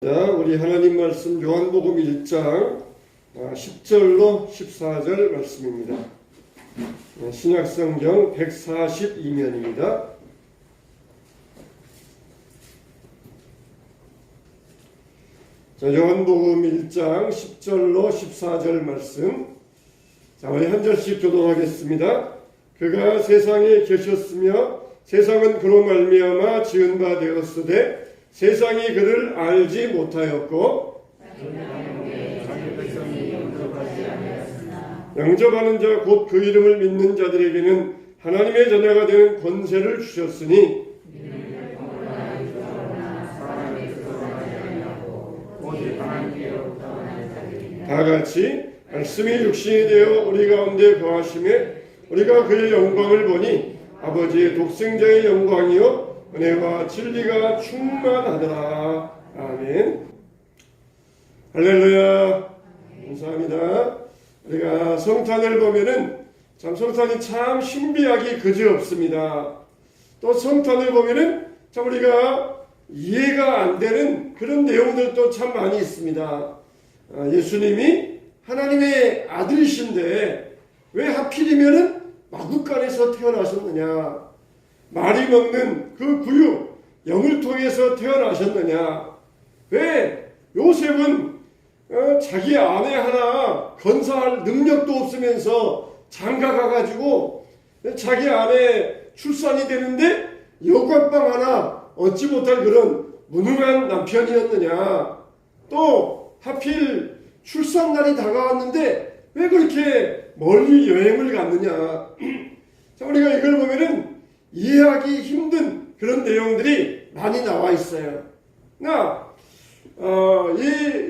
우리 하나님 말씀 요한복음 1장 10절로 14절 말씀입니다. 신약성경 142면입니다. 요한복음 1장 10절로 14절 말씀. 우리 한 절씩 교독하겠습니다. 그가 세상에 계셨으며 세상은 그로 말미암아 지은 바 되었으되 세상이 그를 알지 못하였고 영접하는 자 곧 그 이름을 믿는 자들에게는 하나님의 자녀가 되는 권세를 주셨으니 다같이 말씀이 육신이 되어 우리 가운데 거하심에 우리가 그의 영광을 보니 아버지의 독생자의 영광이요 은혜와 진리가 충만하더라. 아멘. 할렐루야. 감사합니다. 우리가 성탄을 보면은 참 성탄이 참 신비하기 그지없습니다. 또 성탄을 보면은 참 우리가 이해가 안 되는 그런 내용들도 참 많이 있습니다. 예수님이 하나님의 아들이신데 왜 하필이면은 마구간에서 태어나셨느냐? 말이 먹는 그 구유 영을 통해서 태어나셨느냐? 왜 요셉은 자기 아내 하나 건사할 능력도 없으면서 장가가가지고 자기 아내 출산이 되는데 여관방 하나 얻지 못할 그런 무능한 남편이었느냐? 또 하필 출산날이 다가왔는데 왜 그렇게 멀리 여행을 갔느냐? 자, 우리가 이걸 보면은 이해하기 힘든 그런 내용들이 많이 나와 있어요.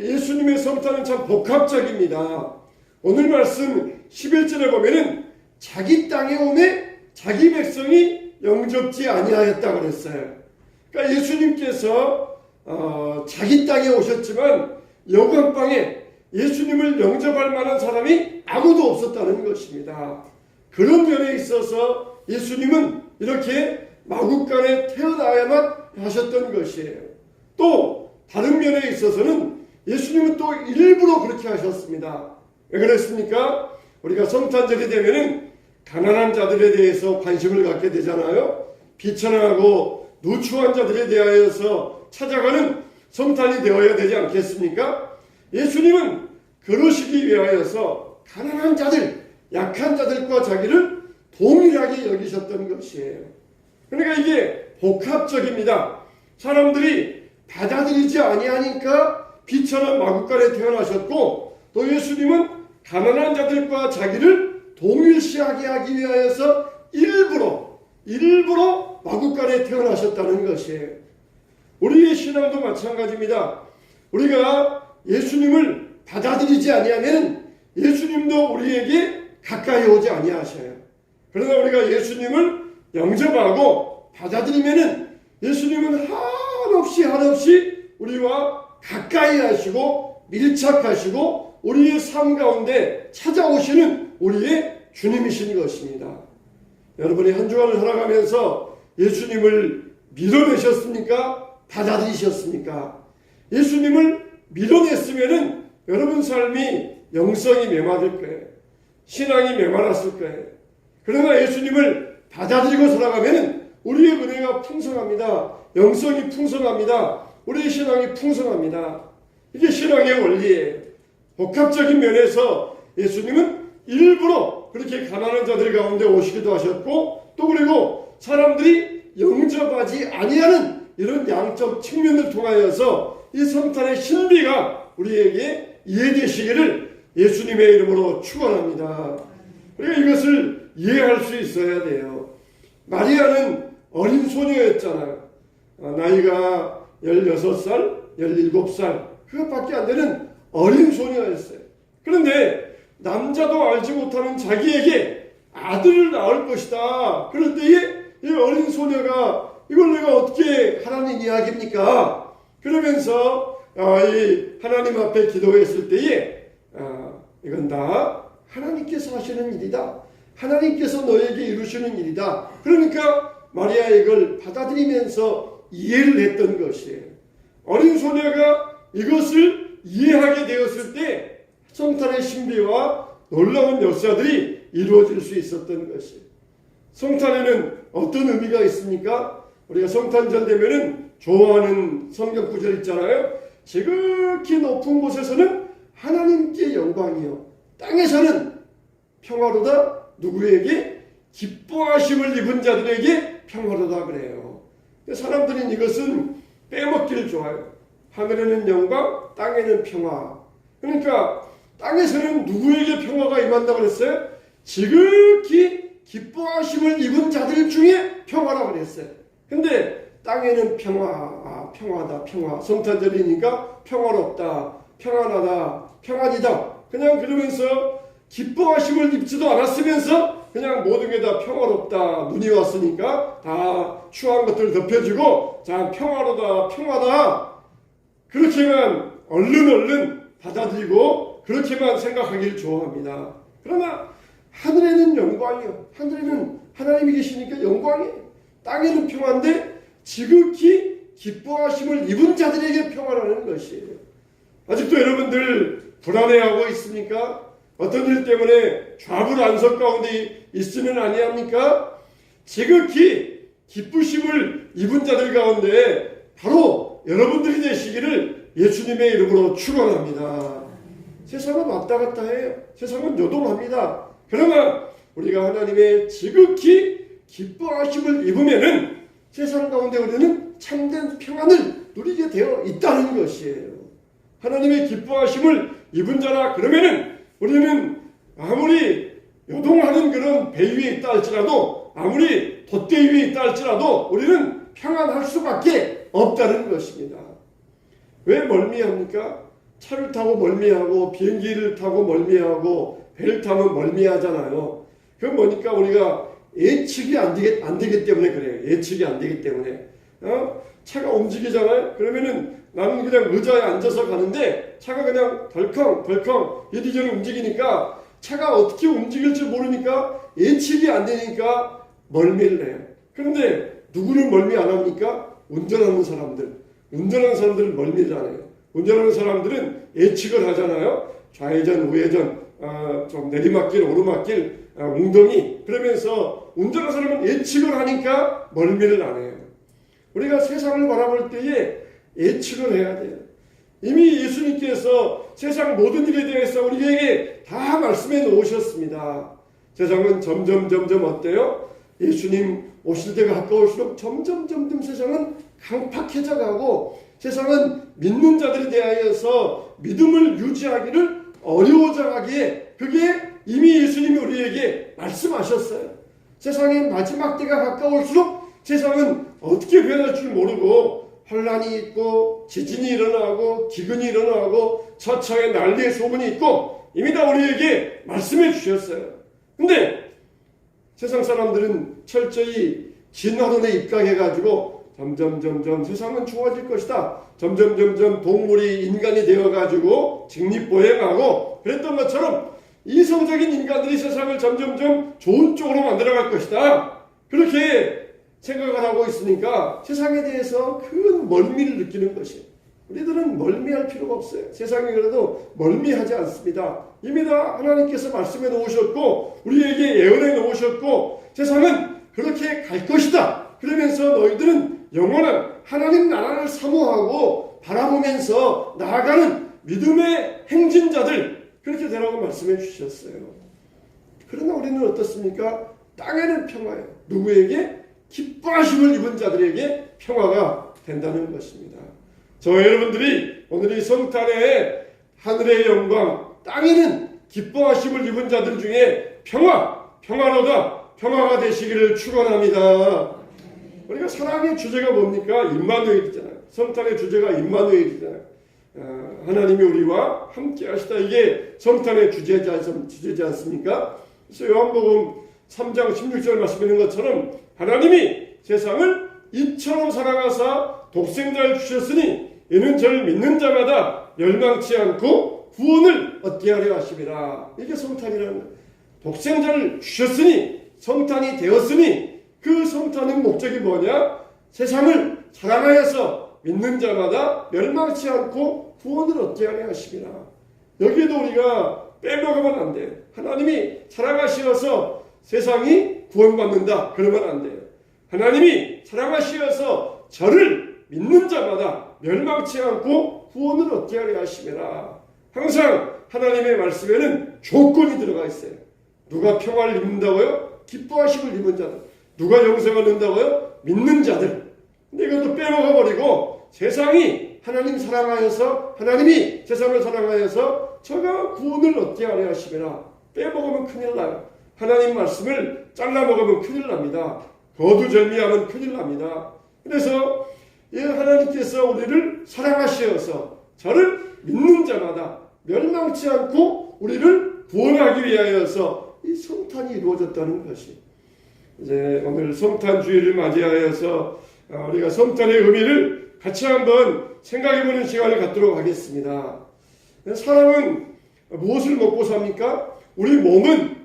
예수님의 성탄은 참 복합적입니다. 오늘 말씀 11절에 보면은 자기 땅에 오매 자기 백성이 영접지 아니하였다 그랬어요. 그러니까 예수님께서 자기 땅에 오셨지만 여관방에 예수님을 영접할 만한 사람이 아무도 없었다는 것입니다. 그런 면에 있어서 예수님은 이렇게 마구간에 태어나야만 하셨던 것이에요. 또 다른 면에 있어서는 예수님은 또 일부러 그렇게 하셨습니다. 왜 그랬습니까? 우리가 성탄절이 되면은 가난한 자들에 대해서 관심을 갖게 되잖아요. 비천하고 누추한 자들에 대하여서 찾아가는 성탄이 되어야 되지 않겠습니까? 예수님은 그러시기 위하여서 가난한 자들, 약한 자들과 자기를 동일하게 여기셨던 것이에요. 그러니까 이게 복합적입니다. 사람들이 받아들이지 아니하니까 비천한 마구간에 태어나셨고 또 예수님은 가난한 자들과 자기를 동일시하게 하기 위하여서 일부러 마구간에 태어나셨다는 것이에요. 우리의 신앙도 마찬가지입니다. 우리가 예수님을 받아들이지 아니하면 예수님도 우리에게 가까이 오지 아니하셔요. 그러나 우리가 예수님을 영접하고 받아들이면은 예수님은 한없이 우리와 가까이 하시고 밀착하시고 우리의 삶 가운데 찾아오시는 우리의 주님이신 것입니다. 여러분이 한 주간을 살아가면서 예수님을 밀어내셨습니까? 받아들이셨습니까? 예수님을 밀어냈으면은 여러분 삶이 영성이 메마를 거예요. 신앙이 메말랐을 거예요. 그러나 예수님을 받아들이고 살아가면 우리의 은혜가 풍성합니다. 영성이 풍성합니다. 우리의 신앙이 풍성합니다. 이게 신앙의 원리예요. 복합적인 면에서 예수님은 일부러 그렇게 가난한 자들 가운데 오시기도 하셨고 또 그리고 사람들이 영접하지 아니하는 이런 양적 측면을 통하여서 이 성탄의 신비가 우리에게 이해되시기를 예수님의 이름으로 축원합니다. 우리가 이것을 이해할 수 있어야 돼요. 마리아는 어린 소녀였잖아요. 나이가 16살, 17살 그것밖에 안 되는 어린 소녀였어요. 그런데 남자도 알지 못하는 자기에게 아들을 낳을 것이다. 그럴 때에 이 어린 소녀가 이걸 내가 어떻게 하나님 이야기입니까? 그러면서 이 하나님 앞에 기도했을 때에 이건 다 하나님께서 하시는 일이다. 하나님께서 너에게 이루시는 일이다. 그러니까 마리아 이걸 받아들이면서 이해를 했던 것이에요. 어린 소녀가 이것을 이해하게 되었을 때 성탄의 신비와 놀라운 역사들이 이루어질 수 있었던 것이에요. 성탄에는 어떤 의미가 있습니까? 우리가 성탄절 되면은 좋아하는 성경 구절 있잖아요. 지극히 높은 곳에서는 하나님께 영광이요, 땅에서는 평화로다. 누구에게? 기뻐하심을 입은 자들에게 평화로다 그래요. 사람들은 이것은 빼먹기를 좋아해요. 하늘에는 영광, 땅에는 평화. 그러니까 땅에서는 누구에게 평화가 임한다고 그랬어요? 지극히 기뻐하심을 입은 자들 중에 평화라고 그랬어요. 근데 땅에는 평화, 평화다, 평화. 성탄절이니까 평화롭다, 평안하다, 평안이다. 그냥 그러면서 기뻐하심을 입지도 않았으면서 그냥 모든 게 다 평화롭다. 눈이 왔으니까 다 추한 것들을 덮여주고 자, 평화로다, 평화다. 그렇게만 얼른 받아들이고 그렇게만 생각하기를 좋아합니다. 그러나 하늘에는 영광이요, 하늘에는 하나님이 계시니까 영광이에요. 땅에는 평화인데 지극히 기뻐하심을 입은 자들에게 평화라는 것이에요. 아직도 여러분들 불안해하고 있습니까? 어떤 일 때문에 좌불안석 가운데 있으면 아니합니까? 지극히 기쁘심을 입은 자들 가운데 바로 여러분들이 되시기를 예수님의 이름으로 축원합니다. 세상은 왔다 갔다 해요. 세상은 요동합니다. 그러나 우리가 하나님의 지극히 기뻐하심을 입으면은 세상 가운데 우리는 참된 평안을 누리게 되어 있다는 것이에요. 하나님의 기뻐하심을 입은 자라 그러면은 우리는 아무리 요동하는 그런 배 위에 있다 할지라도, 아무리 돛대 위에 있다 할지라도 우리는 평안할 수밖에 없다는 것입니다. 왜 멀미합니까? 차를 타고 멀미하고 비행기를 타고 멀미하고 배를 타면 멀미하잖아요. 그건 뭐니까 우리가 예측이 안 되기 때문에 그래요. 예측이 안 되기 때문에. 차가 움직이잖아요. 그러면은 나는 그냥 의자에 앉아서 가는데 차가 그냥 덜컹 이리저리 움직이니까 차가 어떻게 움직일지 모르니까 예측이 안 되니까 멀미를 해요. 그런데 누구를 멀미 안 합니까? 운전하는 사람들은 멀미를 안 해요. 운전하는 사람들은 예측을 하잖아요. 좌회전, 우회전, 좀 내리막길, 오르막길, 웅덩이. 그러면서 운전하는 사람은 예측을 하니까 멀미를 안 해요. 우리가 세상을 바라볼 때에 예측을 해야 돼요. 이미 예수님께서 세상 모든 일에 대해서 우리에게 다 말씀해 놓으셨습니다. 세상은 점점 어때요? 예수님 오실 때가 가까울수록 점점 세상은 강팍해져 가고 세상은 믿는 자들에 대하여서 믿음을 유지하기를 어려워져 가기에 그게 이미 예수님이 우리에게 말씀하셨어요. 세상의 마지막 때가 가까울수록 세상은 어떻게 변할 줄 모르고 혼란이 있고 지진이 일어나고 기근이 일어나고 처처에 난리의 소문이 있고 이미 다 우리에게 말씀해 주셨어요. 근데 세상 사람들은 철저히 진화론에 입각해가지고 점점 세상은 좋아질 것이다. 점점 동물이 인간이 되어가지고 직립보행하고 그랬던 것처럼 이성적인 인간들이 세상을 점점 좋은 쪽으로 만들어갈 것이다. 그렇게 생각을 하고 있으니까 세상에 대해서 큰 멀미를 느끼는 것이에요. 우리들은 멀미할 필요가 없어요. 세상이 그래도 멀미하지 않습니다. 이미 다 하나님께서 말씀해 놓으셨고 우리에게 예언해 놓으셨고 세상은 그렇게 갈 것이다. 그러면서 너희들은 영원한 하나님 나라를 사모하고 바라보면서 나아가는 믿음의 행진자들 그렇게 되라고 말씀해 주셨어요. 그러나 우리는 어떻습니까? 땅에는 평화예요. 누구에게? 기뻐하심을 입은 자들에게 평화가 된다는 것입니다. 저와 여러분들이 오늘 이 성탄에 하늘의 영광, 땅에는 기뻐하심을 입은 자들 중에 평화가 되시기를 축원합니다. 우리가 사랑의 주제가 뭡니까? 임마누엘이잖아요. 성탄의 주제가 임마누엘이잖아요. 하나님이 우리와 함께 하시다. 이게 성탄의 주제지 않습니까? 그래서 요한복음 3장 16절 말씀에 있는 것처럼 하나님이 세상을 이처럼 사랑하사 독생자를 주셨으니 이는 저를 믿는 자마다 멸망치 않고 구원을 얻게 하려 하심이라. 이게 성탄이라는 거예요. 독생자를 주셨으니 성탄이 되었으니 그 성탄의 목적이 뭐냐? 세상을 사랑하여서 믿는 자마다 멸망치 않고 구원을 얻게 하려 하심이라. 여기에도 우리가 빼먹으면 안 돼요. 하나님이 사랑하시어서 세상이 구원받는다 그러면 안 돼요. 하나님이 사랑하시어서 저를 믿는 자마다 멸망치 않고 구원을 얻게 하려 하심이라. 항상 하나님의 말씀에는 조건이 들어가 있어요. 누가 평화를 입는다고요? 기뻐하심을 입은 자들. 누가 영생을 얻는다고요? 믿는 자들. 근데 이것도 빼먹어버리고 세상이 하나님 사랑하여서 하나님이 세상을 사랑하여서 저가 구원을 얻게 하려 하심이라. 빼먹으면 큰일 나요. 하나님 말씀을 잘라먹으면 큰일 납니다. 거두절미하면 큰일 납니다. 그래서 하나님께서 우리를 사랑하시어서 저를 믿는 자마다 멸망치 않고 우리를 구원하기 위하여서 이 성탄이 이루어졌다는 것이, 이제 오늘 성탄주의를 맞이하여서 우리가 성탄의 의미를 같이 한번 생각해보는 시간을 갖도록 하겠습니다. 사람은 무엇을 먹고 삽니까? 우리 몸은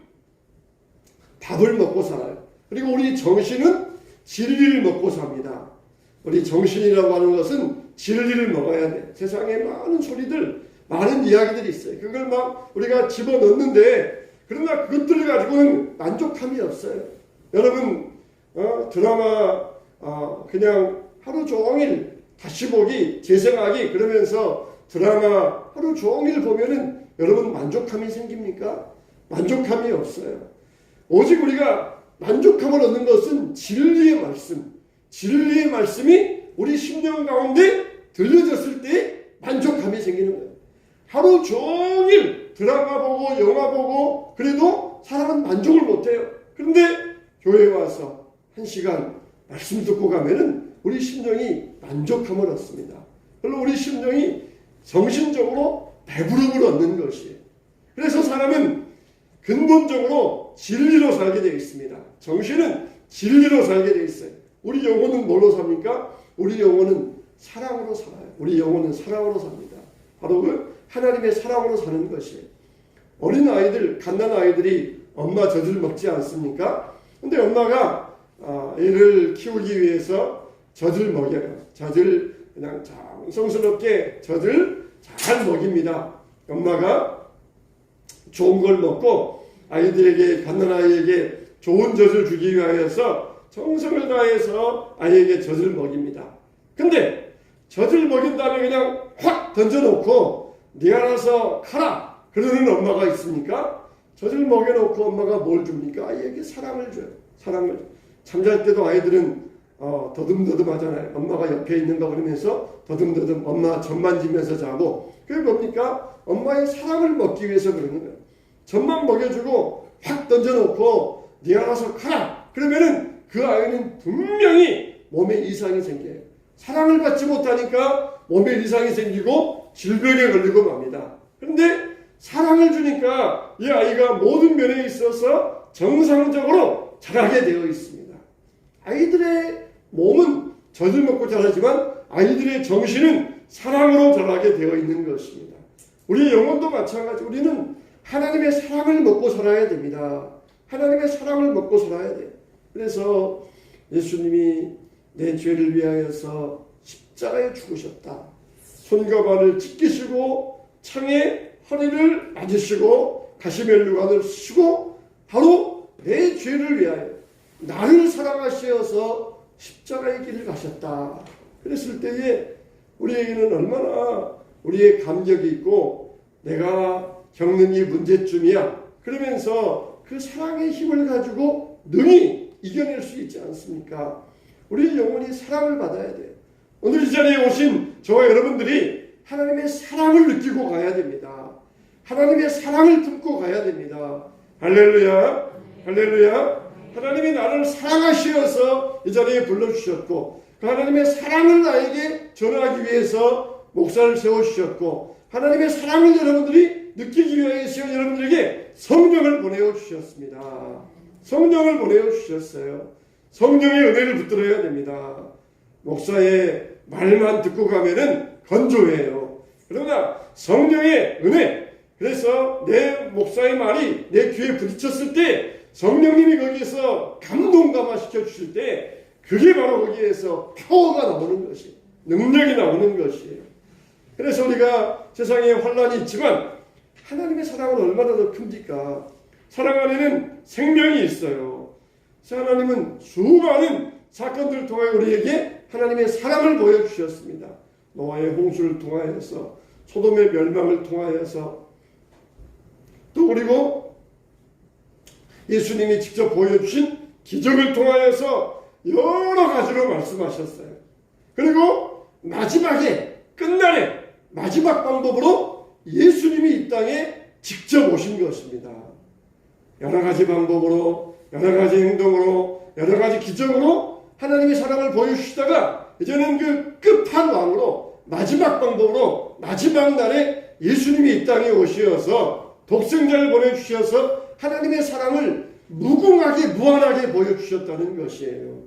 밥을 먹고 살아요. 그리고 우리 정신은 진리를 먹고 삽니다. 우리 정신이라고 하는 것은 진리를 먹어야 돼. 세상에 많은 소리들, 많은 이야기들이 있어요. 그걸 막 우리가 집어넣는데, 그러나 그것들을 가지고는 만족함이 없어요. 여러분 드라마 그냥 하루 종일 다시 보기, 재생하기 그러면서 드라마 하루 종일 보면은 여러분 만족함이 생깁니까? 만족함이 없어요. 오직 우리가 만족함을 얻는 것은 진리의 말씀, 진리의 말씀이 우리 심령 가운데 들려졌을 때 만족함이 생기는 거예요. 하루 종일 드라마 보고 영화 보고 그래도 사람은 만족을 못해요. 그런데 교회에 와서 1시간 말씀 듣고 가면은 우리 심령이 만족함을 얻습니다. 그리고 우리 심령이 정신적으로 배부름을 얻는 것이에요. 그래서 사람은 근본적으로 진리로 살게 되어 있습니다. 정신은 진리로 살게 되어 있어요. 우리 영혼은 뭘로 삽니까? 우리 영혼은 사랑으로 살아요. 우리 영혼은 사랑으로 삽니다. 바로 그 하나님의 사랑으로 사는 것이에요. 어린 아이들, 갓난 아이들이 엄마 젖을 먹지 않습니까? 근데 엄마가 애를 키우기 위해서 젖을 먹여요. 젖을 그냥 정성스럽게 젖을 잘 먹입니다. 엄마가 좋은 걸 먹고 아이들에게, 갓난 아이에게 좋은 젖을 주기 위하여서 정성을 다해서 아이에게 젖을 먹입니다. 근데 젖을 먹인 다음에 그냥 확 던져놓고 네 알아서 가라 그러는 엄마가 있습니까? 젖을 먹여놓고 엄마가 뭘 줍니까? 아이에게 사랑을 줘요. 사랑을. 잠잘 때도 아이들은 더듬더듬 하잖아요. 엄마가 옆에 있는가 그러면서 더듬더듬 엄마 젖 만지면서 자고, 그게 뭡니까? 엄마의 사랑을 먹기 위해서 그러는 거예요. 젖만 먹여주고 확 던져놓고 네 알아서 가라 그러면은 그 아이는 분명히 몸에 이상이 생겨요. 사랑을 받지 못하니까 몸에 이상이 생기고 질병에 걸리고 맙니다. 그런데 사랑을 주니까 이 아이가 모든 면에 있어서 정상적으로 자라게 되어 있습니다. 아이들의 몸은 젖을 먹고 자라지만 아이들의 정신은 사랑으로 자라게 되어 있는 것입니다. 우리의 영혼도 마찬가지. 우리는 하나님의 사랑을 먹고 살아야 됩니다. 하나님의 사랑을 먹고 살아야 돼요. 그래서 예수님이 내 죄를 위하여서 십자가에 죽으셨다. 손과 발을 찢기시고 창에 허리를 맞으시고 가시멜루관을 쓰시고 바로 내 죄를 위하여 나를 사랑하시어서 십자가의 길을 가셨다. 그랬을 때에 우리에게는 얼마나 우리의 감격이 있고 내가 겪는 이 문제쯤이야 그러면서 그 사랑의 힘을 가지고 능히 이겨낼 수 있지 않습니까? 우리 영혼이 사랑을 받아야 돼요. 오늘 이 자리에 오신 저와 여러분들이 하나님의 사랑을 느끼고 가야 됩니다. 하나님의 사랑을 품고 가야 됩니다. 할렐루야, 할렐루야. 하나님이 나를 사랑하시어서 이 자리에 불러주셨고 그 하나님의 사랑을 나에게 전하기 위해서 목사를 세워주셨고 하나님의 사랑을 여러분들이 느끼기 위해서 여러분들에게 성령을 보내어 주셨습니다. 성령을 보내어 주셨어요. 성령의 은혜를 붙들어야 됩니다. 목사의 말만 듣고 가면은 건조해요. 그러나 성령의 은혜, 그래서 내 목사의 말이 내 귀에 부딪혔을 때 성령님이 거기에서 감동감화 시켜주실 때 그게 바로 거기에서 파워가 나오는 것이, 능력이 나오는 것이에요. 그래서 우리가 세상에 환란이 있지만 하나님의 사랑은 얼마나 더 큽니까? 사랑 안에는 생명이 있어요. 하나님은 수많은 사건들을 통해 우리에게 하나님의 사랑을 보여주셨습니다. 노아의 홍수를 통하여서, 소돔의 멸망을 통하여서, 또 그리고 예수님이 직접 보여주신 기적을 통하여서 여러 가지로 말씀하셨어요. 그리고 마지막에 끝날에 마지막 방법으로 예수님이 이 땅에 직접 오신 것입니다. 여러 가지 방법으로, 여러 가지 행동으로, 여러 가지 기적으로 하나님의 사랑을 보여주시다가 이제는 그 끝판왕으로 마지막 방법으로 마지막 날에 예수님이 이 땅에 오셔서 독생자를 보내주셔서 하나님의 사랑을 무궁하게 무한하게 보여주셨다는 것이에요.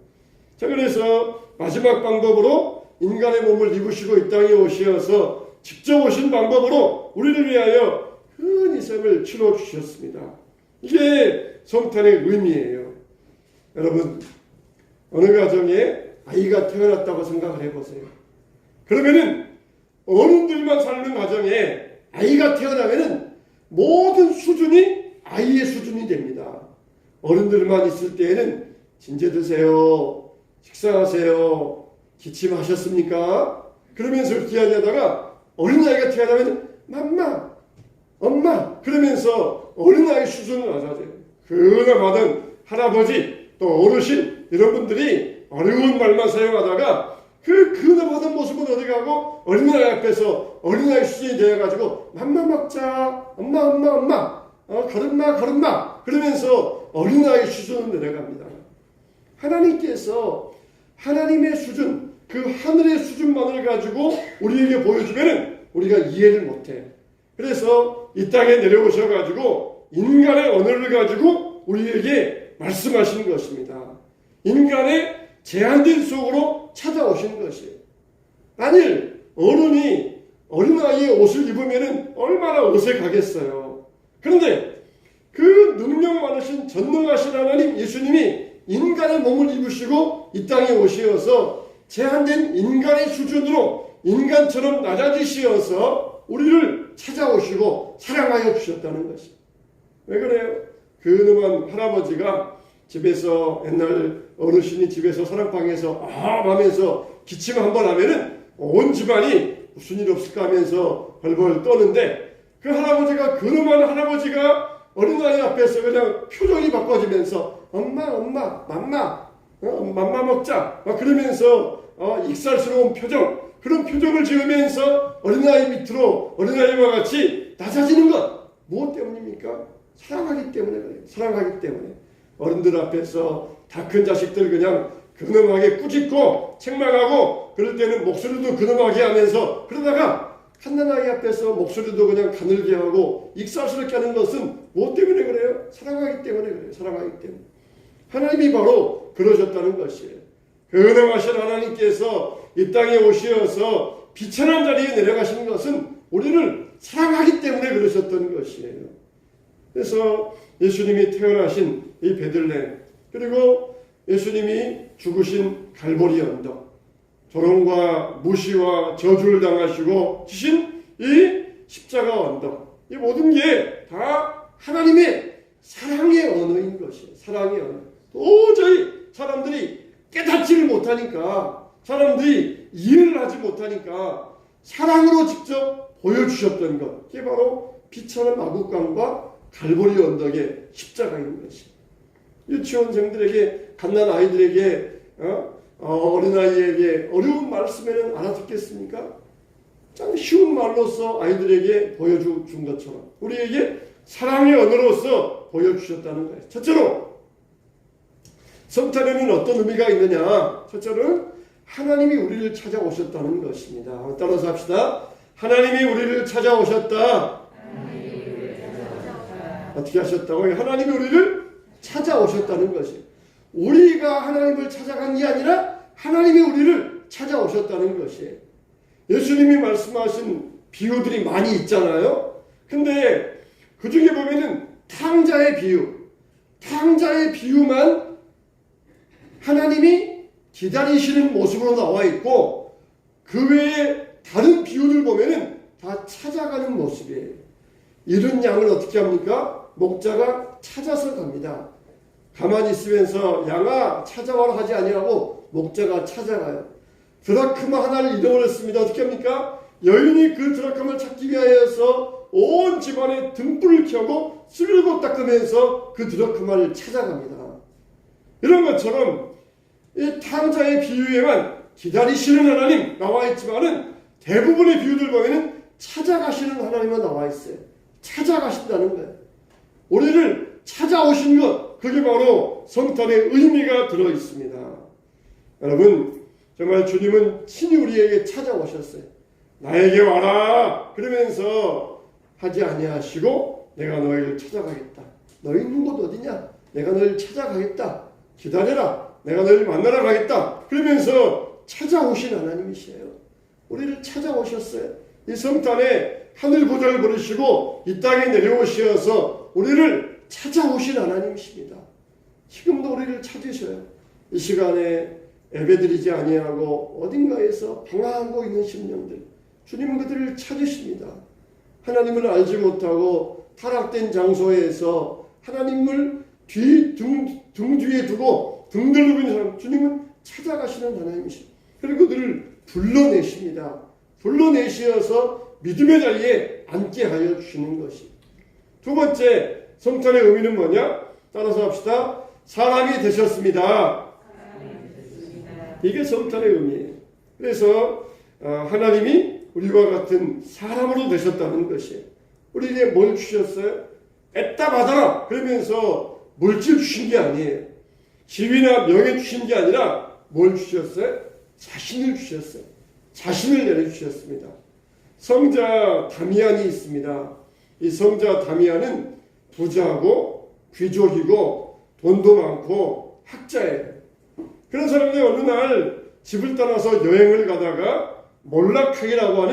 자, 그래서 마지막 방법으로 인간의 몸을 입으시고 이 땅에 오셔서 직접 오신 방법으로 우리를 위하여 큰 희생을 치러주셨습니다. 이게 성탄의 의미예요. 여러분, 어느 가정에 아이가 태어났다고 생각을 해보세요. 그러면은 어른들만 사는 가정에 아이가 태어나면은 모든 수준이 아이의 수준이 됩니다. 어른들만 있을 때에는 진제 드세요, 식사하세요, 기침하셨습니까? 그러면서 그렇게 하다가 어린아이가 태어나면 맘마, 엄마 그러면서 어린아이 수준을 낮아져요. 그나마든 할아버지 또 어르신 이런 분들이 어려운 말만 사용하다가 그나마든 모습은 어디 가고 어린아이 앞에서 어린아이 수준이 되어가지고 맘마 먹자, 엄마 걸음마 그러면서 어린아이 수준으로 내려갑니다. 하나님께서 하나님의 수준, 그 하늘의 수준만을 가지고 우리에게 보여주면 우리가 이해를 못해. 그래서 이 땅에 내려오셔가지고 인간의 언어를 가지고 우리에게 말씀하신 것입니다. 인간의 제한된 속으로 찾아오신 것이에요. 만일 어른이 어린아이의 옷을 입으면 얼마나 어색하겠어요. 그런데 그 능력 많으신 전능하신 하나님 예수님이 인간의 몸을 입으시고 이 땅에 오시어서 제한된 인간의 수준으로 인간처럼 낮아지시어서 우리를 찾아오시고 사랑하여 주셨다는 것입니다. 왜 그래요? 그놈한 할아버지가 집에서 옛날 어르신이 집에서 사랑방에서 하면서 기침 한번 하면은 온 집안이 무슨 일 없을까 하면서 벌벌 떠는데 그 할아버지가 그놈한 할아버지가 어린아이 앞에서 그냥 표정이 바꿔지면서 엄마 맘마 먹자 그러면서 익살스러운 표정 그런 표정을 지으면서 어린아이 밑으로 어린아이와 같이 낮아지는 것 무엇 때문입니까? 사랑하기 때문에 그래요. 사랑하기 때문에 어른들 앞에서 다 큰 자식들 그냥 근엄하게 꾸짖고 책망하고 그럴 때는 목소리도 근엄하게 하면서 그러다가 갓난아이 앞에서 목소리도 그냥 가늘게 하고 익살스럽게 하는 것은 무엇 때문에 그래요? 사랑하기 때문에 그래요. 사랑하기 때문에. 하나님이 바로 그러셨다는 것이에요. 근엄하신 하나님께서 이 땅에 오시어서 비천한 자리에 내려가시는 것은 우리를 사랑하기 때문에 그러셨던 것이에요. 그래서 예수님이 태어나신 이 베들레헴 그리고 예수님이 죽으신 갈보리 언덕 조롱과 무시와 저주를 당하시고 지신 이 십자가 언덕 이 모든 게 다 하나님의 사랑의 언어인 것이에요. 사랑의 언어. 도저히 사람들이 깨닫지를 못하니까 사람들이 이해를 하지 못하니까 사랑으로 직접 보여주셨던 것 그게 바로 비천한 마국강과 갈보리 언덕의 십자가인 것이에요. 유치원생들에게 갓난아이들에게 어린아이에게 어려운 말씀에는 알아듣겠습니까? 참 쉬운 말로서 아이들에게 보여준 것처럼 우리에게 사랑의 언어로서 보여주셨다는 거예요. 첫째로 성탄에는 어떤 의미가 있느냐? 첫째로는 하나님이 우리를 찾아오셨다는 것입니다. 따라서 합시다. 하나님이 우리를 찾아오셨다. 어떻게 하셨다고요? 하나님이 우리를 찾아오셨다는 것이에요. 우리가 하나님을 찾아간 게 아니라 하나님이 우리를 찾아오셨다는 것이에요. 예수님이 말씀하신 비유들이 많이 있잖아요. 근데 그 중에 보면은 탕자의 비유만 하나님이 기다리시는 모습으로 나와 있고 그 외에 다른 비유를 보면은 다 찾아가는 모습이에요. 잃은 양을 어떻게 합니까? 목자가 찾아서 갑니다. 가만히 있으면서 양아 찾아와라 하지 아니하고 목자가 찾아가요. 드라크마 하나를 잃어버렸습니다. 어떻게 합니까? 여인이 그 드라크마를 찾기 위하여서 온 집안에 등불을 켜고 쓸고 닦으면서 그 드라크마를 찾아갑니다. 이런 것처럼 이 탕자의 비유에만 기다리시는 하나님 나와 있지만은 대부분의 비유들 보면은 찾아가시는 하나님만 나와 있어요. 찾아가신다는 거예요. 우리를 찾아오신 것, 그게 바로 성탄의 의미가 들어 있습니다. 여러분, 정말 주님은 친히 우리에게 찾아오셨어요. 나에게 와라 그러면서 하지 아니하시고 내가 너희를 찾아가겠다. 너희 있는 곳 어디냐? 내가 너희를 찾아가겠다. 기다려라. 내가 너희를 만나러 가겠다. 그러면서 찾아오신 하나님이시에요. 우리를 찾아오셨어요. 이 성탄에 하늘 보좌를 버리시고 이 땅에 내려오셔서 우리를 찾아오신 하나님이십니다. 지금도 우리를 찾으셔요. 이 시간에 예배드리지 아니하고 어딘가에서 방황하고 있는 심령들, 주님은 그들을 찾으십니다. 하나님을 알지 못하고 타락된 장소에서 하나님을 등 뒤에 두고 등 들고 있는 사람, 주님은 찾아가시는 하나님이십니다. 그리고 그들을 불러내십니다. 불러내시어서 믿음의 자리에 앉게 하여 주시는 것이. 두 번째 성탄의 의미는 뭐냐? 따라서 합시다. 사람이 되셨습니다. 이게 성탄의 의미예요. 그래서 하나님이 우리와 같은 사람으로 되셨다는 것이에요. 우리에게 뭘 주셨어요? 애따 받아라 그러면서 물질 주신 게 아니에요. 지위나 명예 주신 게 아니라 뭘 주셨어요? 자신을 주셨어요. 자신을 내려주셨습니다. 성자 다미안이 있습니다. 이 성자 다미안은 부자고 귀족이고 돈도 많고 학자예요. 그런 사람들이 어느 날 집을 떠나서 여행을 가다가 몰락하기라고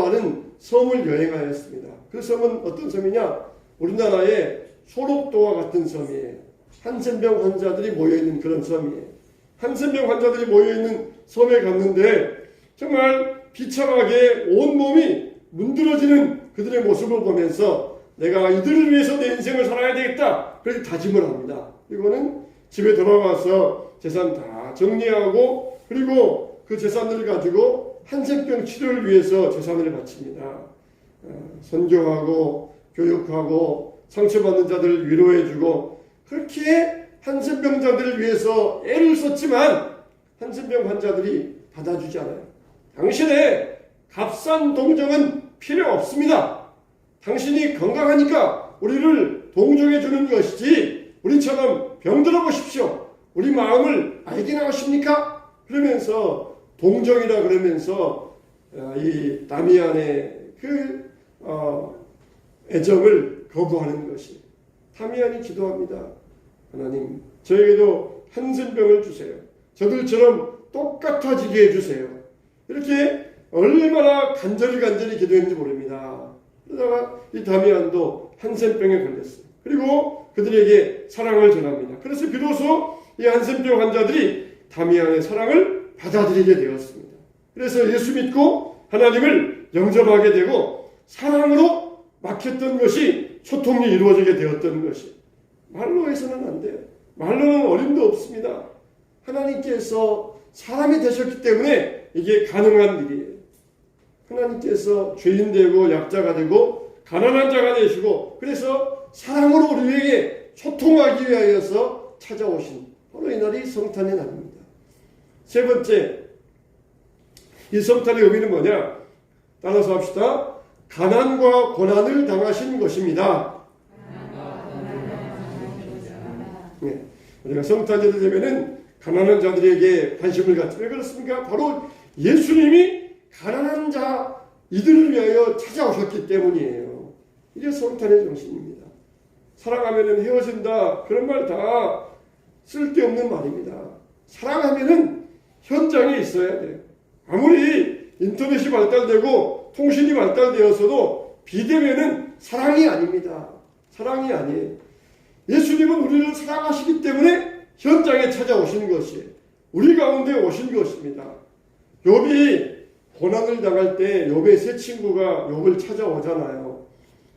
하는 섬을 여행하였습니다. 그 섬은 어떤 섬이냐? 우리나라의 소록도와 같은 섬이에요. 한센병 환자들이 모여있는 그런 섬이에요. 한센병 환자들이 모여있는 섬에 갔는데 정말 비참하게 온몸이 문드러지는 그들의 모습을 보면서 내가 이들을 위해서 내 인생을 살아야 되겠다. 그렇게 다짐을 합니다. 그리고는 집에 돌아와서 재산 다 정리하고 그리고 그 재산들을 가지고 한센병 치료를 위해서 재산을 바칩니다. 선교하고 교육하고 상처받는 자들을 위로해주고 그렇게 한센병자들을 위해서 애를 썼지만 한센병 환자들이 받아주지 않아요. 당신의 값싼 동정은 필요 없습니다. 당신이 건강하니까 우리를 동정해 주는 것이지 우리처럼 병들어 보십시오. 우리 마음을 알게 나가십니까? 그러면서 동정이라 그러면서 이 다미안의 그 애정을 거부하는 것이. 다미안이 기도합니다. 하나님, 저에게도 한센병을 주세요. 저들처럼 똑같아지게 해주세요. 이렇게 얼마나 간절히 기도했는지 모릅니다. 그러다가 이 다미안도 한센병에 걸렸어요. 그리고 그들에게 사랑을 전합니다. 그래서 비로소 이 한센병 환자들이 다미안의 사랑을 받아들이게 되었습니다. 그래서 예수 믿고 하나님을 영접하게 되고 사랑으로 막혔던 것이 소통이 이루어지게 되었던 것이. 말로 해서는 안 돼요. 말로는 어림도 없습니다. 하나님께서 사람이 되셨기 때문에 이게 가능한 일이에요. 하나님께서 죄인 되고 약자가 되고 가난한 자가 되시고 그래서 사랑으로 우리에게 소통하기 위하여서 찾아오신 바로 이 날이 성탄의 날입니다. 세 번째, 이 성탄의 의미는 뭐냐? 따라서 합시다. 가난과 고난을 당하신 것입니다. 네. 우리가 성탄절이 되면은 가난한 자들에게 관심을 갖죠. 왜 그렇습니까? 바로 예수님이 가난한 자 이들을 위하여 찾아오셨기 때문이에요. 이게 성탄의 정신입니다. 사랑하면은 헤어진다 그런 말 다 쓸데없는 말입니다. 사랑하면은 현장에 있어야 돼요. 아무리 인터넷이 발달되고 통신이 발달되었어도 비대면은 사랑이 아닙니다. 사랑이 아니에요. 예수님은 우리를 사랑하시기 때문에 현장에 찾아오신 것이에요. 우리 가운데 오신 것입니다. 욥이 고난을 당할 때 욥의 세 친구가 욥을 찾아오잖아요.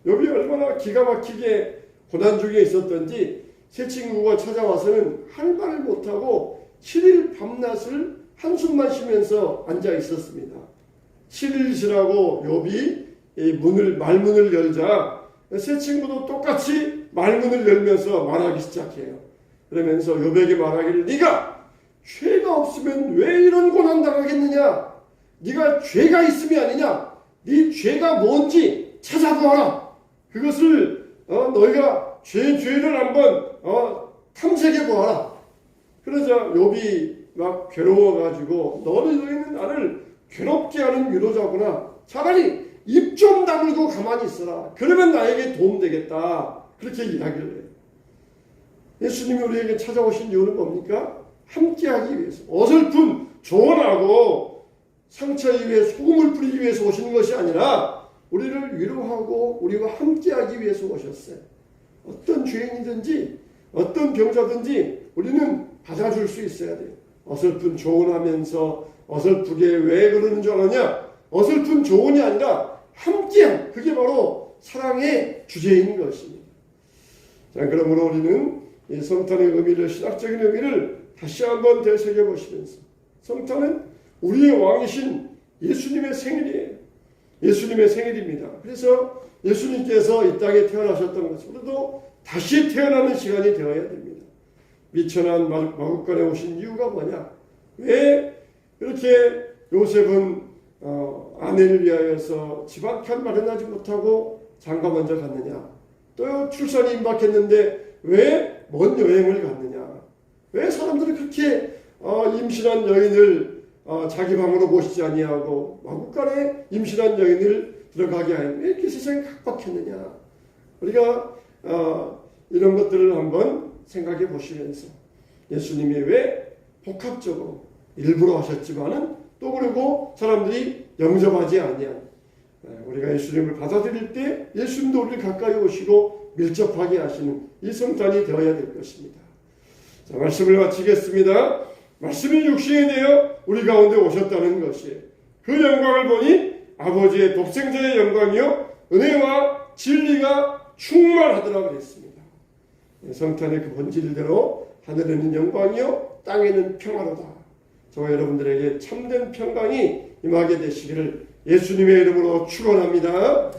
욥이 얼마나 기가 막히게 고난 중에 있었던지 세 친구가 찾아와서는 할 말을 못하고 7일 밤낮을 한숨만 쉬면서 앉아 있었습니다. 7일 지나고 욥이 말문을 열자 세 친구도 똑같이 말문을 열면서 말하기 시작해요. 그러면서 욥에게 말하기를 네가 죄가 없으면 왜 이런 고난 당하겠느냐? 네가 죄가 있음이 아니냐? 네 죄가 뭔지 찾아보아라. 그것을 너희가 죄를 한번 탐색해 보아라. 그러자 욥이 막 괴로워가지고 너희는 나를 괴롭게 하는 위로자구나. 차라리 입 좀 다물고 가만히 있어라. 그러면 나에게 도움되겠다. 그렇게 이야기를 해요. 예수님이 우리에게 찾아오신 이유는 뭡니까? 함께하기 위해서. 어설픈 조언하고 상처 위에 소금을 뿌리기 위해서 오시는 것이 아니라 우리를 위로하고 우리와 함께하기 위해서 오셨어요. 어떤 죄인이든지 어떤 병자든지 우리는 받아줄 수 있어야 돼요. 어설픈 조언하면서 어설프게 왜 그러는 줄 아느냐? 어설픈 조언이 아니라 함께함. 그게 바로 사랑의 주제인 것입니다. 자, 그러므로 우리는 이 성탄의 의미를, 신학적인 의미를 다시 한번 되새겨 보시면서 성탄은 우리의 왕이신 예수님의 생일이에요. 예수님의 생일입니다. 그래서 예수님께서 이 땅에 태어나셨던 것은 우리도 다시 태어나는 시간이 되어야 됩니다. 미천한 마국간에 오신 이유가 뭐냐? 왜 이렇게 요셉은 아내를 위하여서 집 한 칸 마련하지 못하고 장가 먼저 갔느냐? 또 출산이 임박했는데 왜 먼 여행을 갔느냐? 왜 사람들이 그렇게 임신한 여인을 자기 방으로 모시지 아니하고 마국간에 임신한 여인을 들어가게 하니 왜 이렇게 세상이 각박했느냐? 우리가 이런 것들을 한번 생각해 보시면서 예수님이 왜 복합적으로 일부러 하셨지만은 또 그리고 사람들이 영접하지 아니한 우리가 예수님을 받아들일 때 예수님도 우리를 가까이 오시고 밀접하게 하시는 이 성탄이 되어야 될 것입니다. 자, 말씀을 마치겠습니다. 말씀이 육신이 되어 우리 가운데 오셨다는 것이 그 영광을 보니 아버지의 독생자의 영광이요 은혜와 진리가 충만하더라 그랬습니다. 성탄의 그 본질대로 하늘에는 영광이요 땅에는 평화로다. 저와 여러분들에게 참된 평강이 임하게 되시기를 예수님의 이름으로 축원합니다.